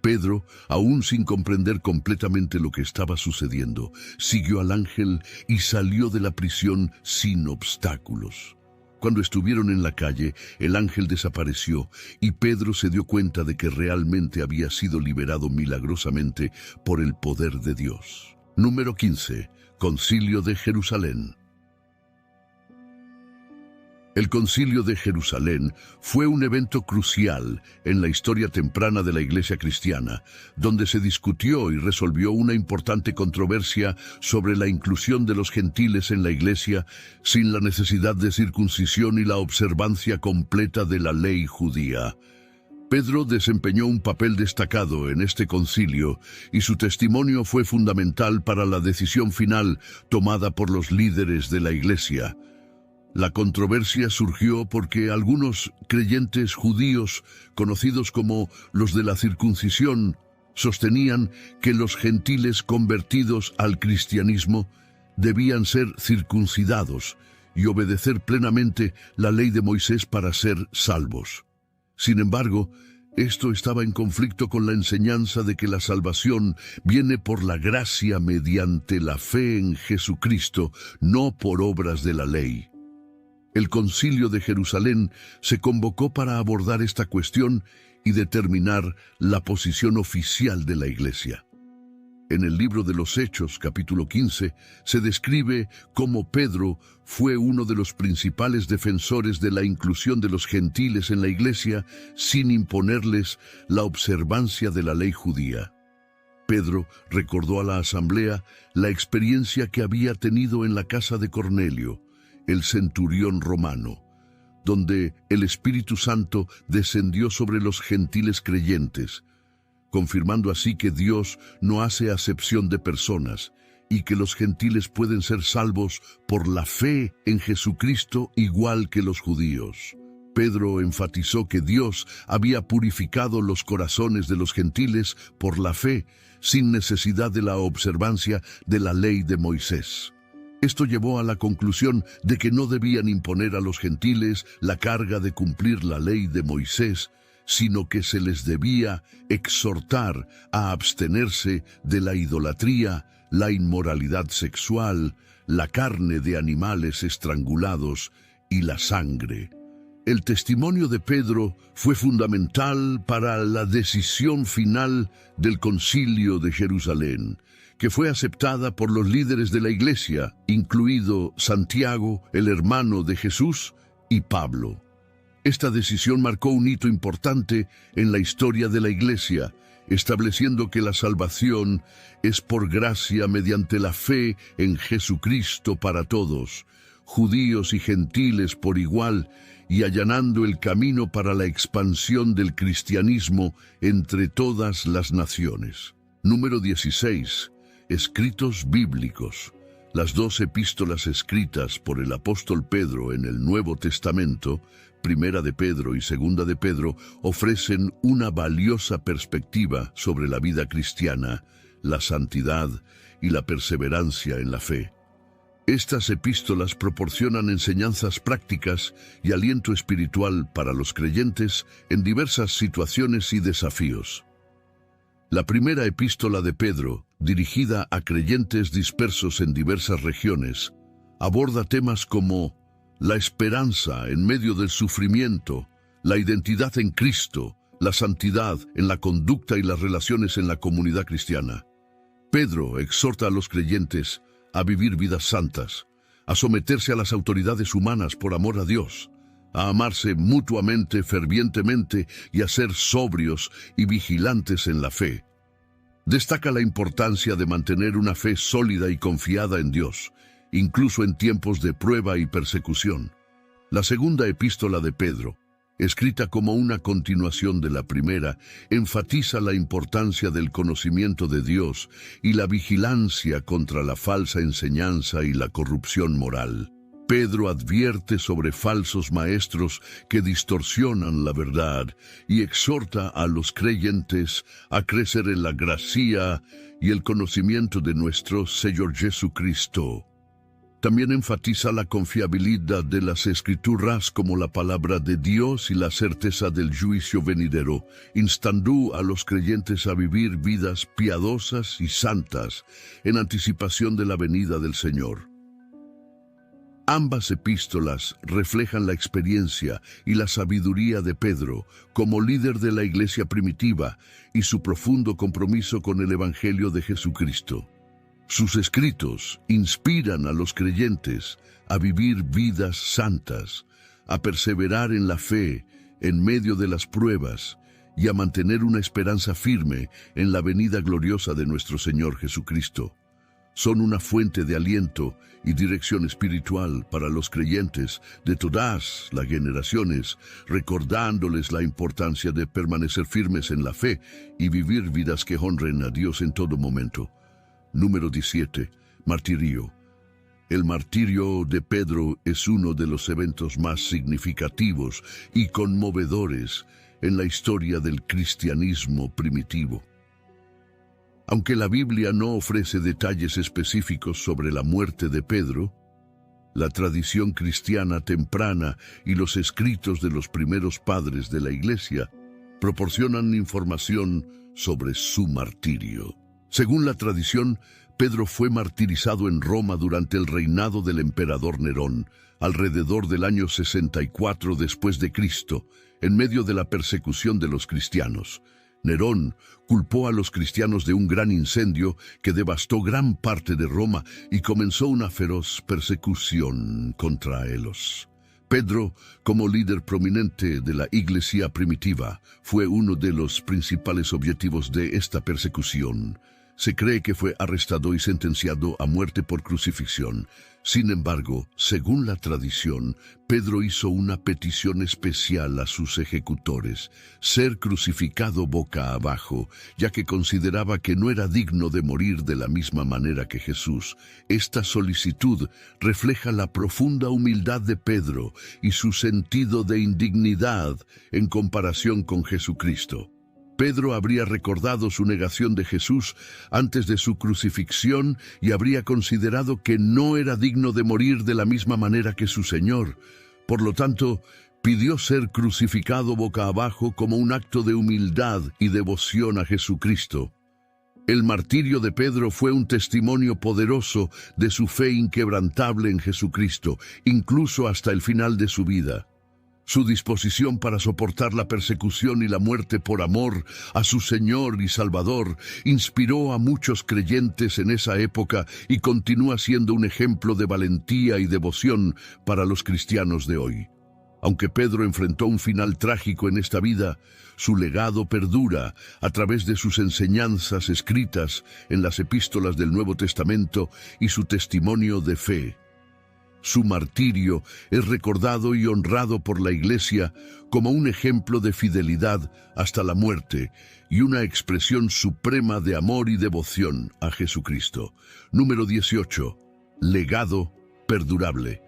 H: Pedro, aún sin comprender completamente lo que estaba sucediendo, siguió al ángel y salió de la prisión sin obstáculos. Cuando estuvieron en la calle, el ángel desapareció y Pedro se dio cuenta de que realmente había sido liberado milagrosamente por el poder de Dios. Número 15. Concilio de Jerusalén. El Concilio de Jerusalén fue un evento crucial en la historia temprana de la Iglesia cristiana, donde se discutió y resolvió una importante controversia sobre la inclusión de los gentiles en la Iglesia sin la necesidad de circuncisión y la observancia completa de la ley judía. Pedro desempeñó un papel destacado en este concilio y su testimonio fue fundamental para la decisión final tomada por los líderes de la Iglesia. La controversia surgió porque algunos creyentes judíos, conocidos como los de la circuncisión, sostenían que los gentiles convertidos al cristianismo debían ser circuncidados y obedecer plenamente la ley de Moisés para ser salvos. Sin embargo, Esto estaba en conflicto con la enseñanza de que la salvación viene por la gracia mediante la fe en Jesucristo, no por obras de la ley. El Concilio de Jerusalén se convocó para abordar esta cuestión y determinar la posición oficial de la Iglesia. En el libro de los Hechos, capítulo 15, se describe cómo Pedro fue uno de los principales defensores de la inclusión de los gentiles en la Iglesia sin imponerles la observancia de la ley judía. Pedro recordó a la asamblea la experiencia que había tenido en la casa de Cornelio, el centurión romano, donde el Espíritu Santo descendió sobre los gentiles creyentes, confirmando así que Dios no hace acepción de personas y que los gentiles pueden ser salvos por la fe en Jesucristo igual que los judíos. Pedro enfatizó que Dios había purificado los corazones de los gentiles por la fe, sin necesidad de la observancia de la ley de Moisés. Esto llevó a la conclusión de que no debían imponer a los gentiles la carga de cumplir la ley de Moisés, sino que se les debía exhortar a abstenerse de la idolatría, la inmoralidad sexual, la carne de animales estrangulados y la sangre. El testimonio de Pedro fue fundamental para la decisión final del Concilio de Jerusalén, que fue aceptada por los líderes de la Iglesia, incluido Santiago, el hermano de Jesús, y Pablo. Esta decisión marcó un hito importante en la historia de la Iglesia, estableciendo que la salvación es por gracia mediante la fe en Jesucristo para todos, judíos y gentiles por igual, y allanando el camino para la expansión del cristianismo entre todas las naciones. Número 16. Escritos bíblicos. Las 2 epístolas escritas por el apóstol Pedro en el Nuevo Testamento, Primera de Pedro y Segunda de Pedro, ofrecen una valiosa perspectiva sobre la vida cristiana, la santidad y la perseverancia en la fe. Estas epístolas proporcionan enseñanzas prácticas y aliento espiritual para los creyentes en diversas situaciones y desafíos. La primera epístola de Pedro, dirigida a creyentes dispersos en diversas regiones, aborda temas como la esperanza en medio del sufrimiento, la identidad en Cristo, la santidad en la conducta y las relaciones en la comunidad cristiana. Pedro exhorta a los creyentes a vivir vidas santas, a someterse a las autoridades humanas por amor a Dios, a amarse mutuamente, fervientemente y a ser sobrios y vigilantes en la fe. Destaca la importancia de mantener una fe sólida y confiada en Dios, incluso en tiempos de prueba y persecución. La segunda epístola de Pedro, escrita como una continuación de la primera, enfatiza la importancia del conocimiento de Dios y la vigilancia contra la falsa enseñanza y la corrupción moral. Pedro advierte sobre falsos maestros que distorsionan la verdad y exhorta a los creyentes a crecer en la gracia y el conocimiento de nuestro Señor Jesucristo. También enfatiza la confiabilidad de las Escrituras como la palabra de Dios y la certeza del juicio venidero, instando a los creyentes a vivir vidas piadosas y santas en anticipación de la venida del Señor. Ambas epístolas reflejan la experiencia y la sabiduría de Pedro como líder de la iglesia primitiva y su profundo compromiso con el Evangelio de Jesucristo. Sus escritos inspiran a los creyentes a vivir vidas santas, a perseverar en la fe en medio de las pruebas y a mantener una esperanza firme en la venida gloriosa de nuestro Señor Jesucristo. Son una fuente de aliento y dirección espiritual para los creyentes de todas las generaciones, recordándoles la importancia de permanecer firmes en la fe y vivir vidas que honren a Dios en todo momento. Número 17. Martirio. El martirio de Pedro es uno de los eventos más significativos y conmovedores en la historia del cristianismo primitivo. Aunque la Biblia no ofrece detalles específicos sobre la muerte de Pedro, la tradición cristiana temprana y los escritos de los primeros padres de la Iglesia proporcionan información sobre su martirio. Según la tradición, Pedro fue martirizado en Roma durante el reinado del emperador Nerón, alrededor del año 64 después de Cristo, en medio de la persecución de los cristianos. Nerón culpó a los cristianos de un gran incendio que devastó gran parte de Roma y comenzó una feroz persecución contra ellos. Pedro, como líder prominente de la iglesia primitiva, fue uno de los principales objetivos de esta persecución. Se cree que fue arrestado y sentenciado a muerte por crucifixión. Sin embargo, según la tradición, Pedro hizo una petición especial a sus ejecutores: ser crucificado boca abajo, ya que consideraba que no era digno de morir de la misma manera que Jesús. Esta solicitud refleja la profunda humildad de Pedro y su sentido de indignidad en comparación con Jesucristo. Pedro habría recordado su negación de Jesús antes de su crucifixión y habría considerado que no era digno de morir de la misma manera que su Señor. Por lo tanto, pidió ser crucificado boca abajo como un acto de humildad y devoción a Jesucristo. El martirio de Pedro fue un testimonio poderoso de su fe inquebrantable en Jesucristo, incluso hasta el final de su vida. Su disposición para soportar la persecución y la muerte por amor a su Señor y Salvador inspiró a muchos creyentes en esa época y continúa siendo un ejemplo de valentía y devoción para los cristianos de hoy. Aunque Pedro enfrentó un final trágico en esta vida, su legado perdura a través de sus enseñanzas escritas en las epístolas del Nuevo Testamento y su testimonio de fe. Su martirio es recordado y honrado por la Iglesia como un ejemplo de fidelidad hasta la muerte y una expresión suprema de amor y devoción a Jesucristo. Número 18. Legado perdurable.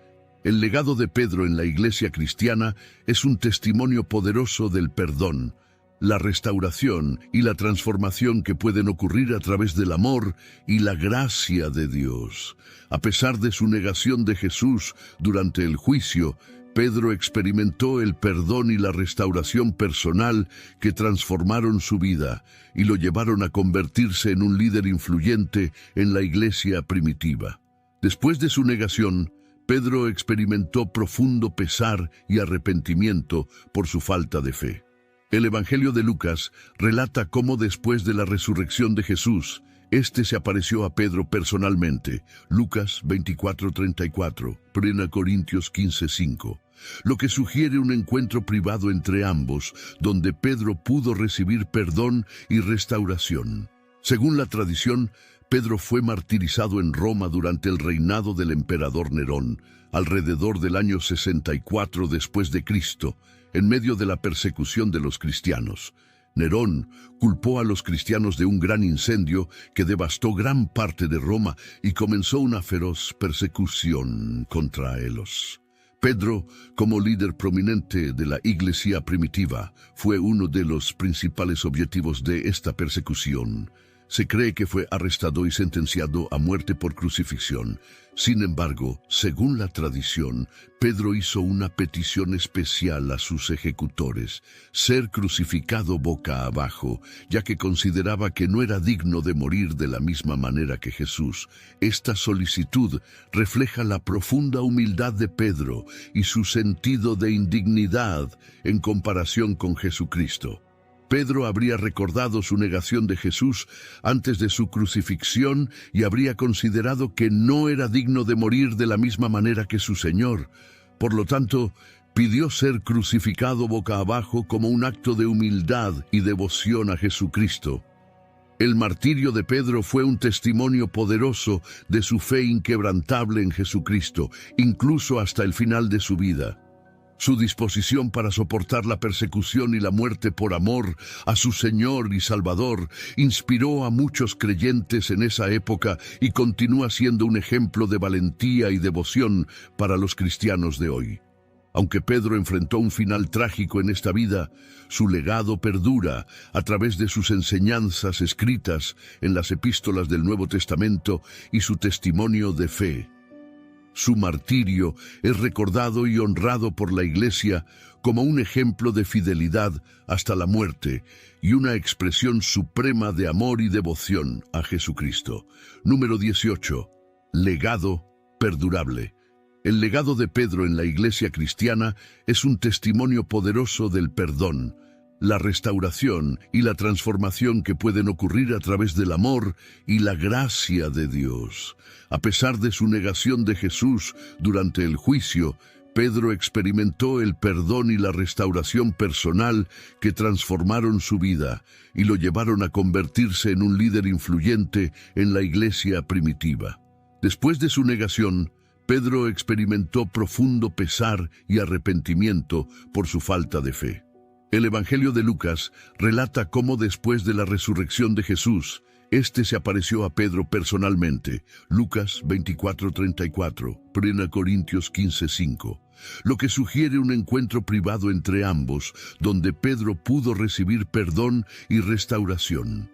H: El legado de Pedro en la Iglesia cristiana es un testimonio poderoso del perdón, la restauración y la transformación que pueden ocurrir a través del amor y la gracia de Dios. A pesar de su negación de Jesús durante el juicio, Pedro experimentó el perdón y la restauración personal que transformaron su vida y lo llevaron a convertirse en un líder influyente en la iglesia primitiva. Después de su negación, Pedro experimentó profundo pesar y arrepentimiento por su falta de fe. El Evangelio de Lucas relata cómo después de la resurrección de Jesús, Este se apareció a Pedro personalmente, Lucas 24:34, 1 Corintios 15:5, lo que sugiere un encuentro privado entre ambos, donde Pedro pudo recibir perdón y restauración. Según la tradición, Pedro fue martirizado en Roma durante el reinado del emperador Nerón, alrededor del año 64 después de Cristo, en medio de la persecución de los cristianos. Nerón culpó a los cristianos de un gran incendio que devastó gran parte de Roma y comenzó una feroz persecución contra ellos. Pedro, como líder prominente de la iglesia primitiva, fue uno de los principales objetivos de esta persecución. Se cree que fue arrestado y sentenciado a muerte por crucifixión. Sin embargo, según la tradición, Pedro hizo una petición especial a sus ejecutores: ser crucificado boca abajo, ya que consideraba que no era digno de morir de la misma manera que Jesús. Esta solicitud refleja la profunda humildad de Pedro y su sentido de indignidad en comparación con Jesucristo. Pedro habría recordado su negación de Jesús antes de su crucifixión y habría considerado que no era digno de morir de la misma manera que su Señor. Por lo tanto, pidió ser crucificado boca abajo como un acto de humildad y devoción a Jesucristo. El martirio de Pedro fue un testimonio poderoso de su fe inquebrantable en Jesucristo, incluso hasta el final de su vida. Su disposición para soportar la persecución y la muerte por amor a su Señor y Salvador inspiró a muchos creyentes en esa época y continúa siendo un ejemplo de valentía y devoción para los cristianos de hoy. Aunque Pedro enfrentó un final trágico en esta vida, su legado perdura a través de sus enseñanzas escritas en las epístolas del Nuevo Testamento y su testimonio de fe. Su martirio es recordado y honrado por la Iglesia como un ejemplo de fidelidad hasta la muerte y una expresión suprema de amor y devoción a Jesucristo. Número 18. Legado perdurable. El legado de Pedro en la Iglesia cristiana es un testimonio poderoso del perdón, la restauración y la transformación que pueden ocurrir a través del amor y la gracia de Dios. A pesar de su negación de Jesús durante el juicio, Pedro experimentó el perdón y la restauración personal que transformaron su vida y lo llevaron a convertirse en un líder influyente en la iglesia primitiva. Después de su negación, Pedro experimentó profundo pesar y arrepentimiento por su falta de fe. El Evangelio de Lucas relata cómo después de la resurrección de Jesús, Este se apareció a Pedro personalmente. Lucas 24:34, 1 Corintios 15:5. Lo que sugiere un encuentro privado entre ambos, donde Pedro pudo recibir perdón y restauración.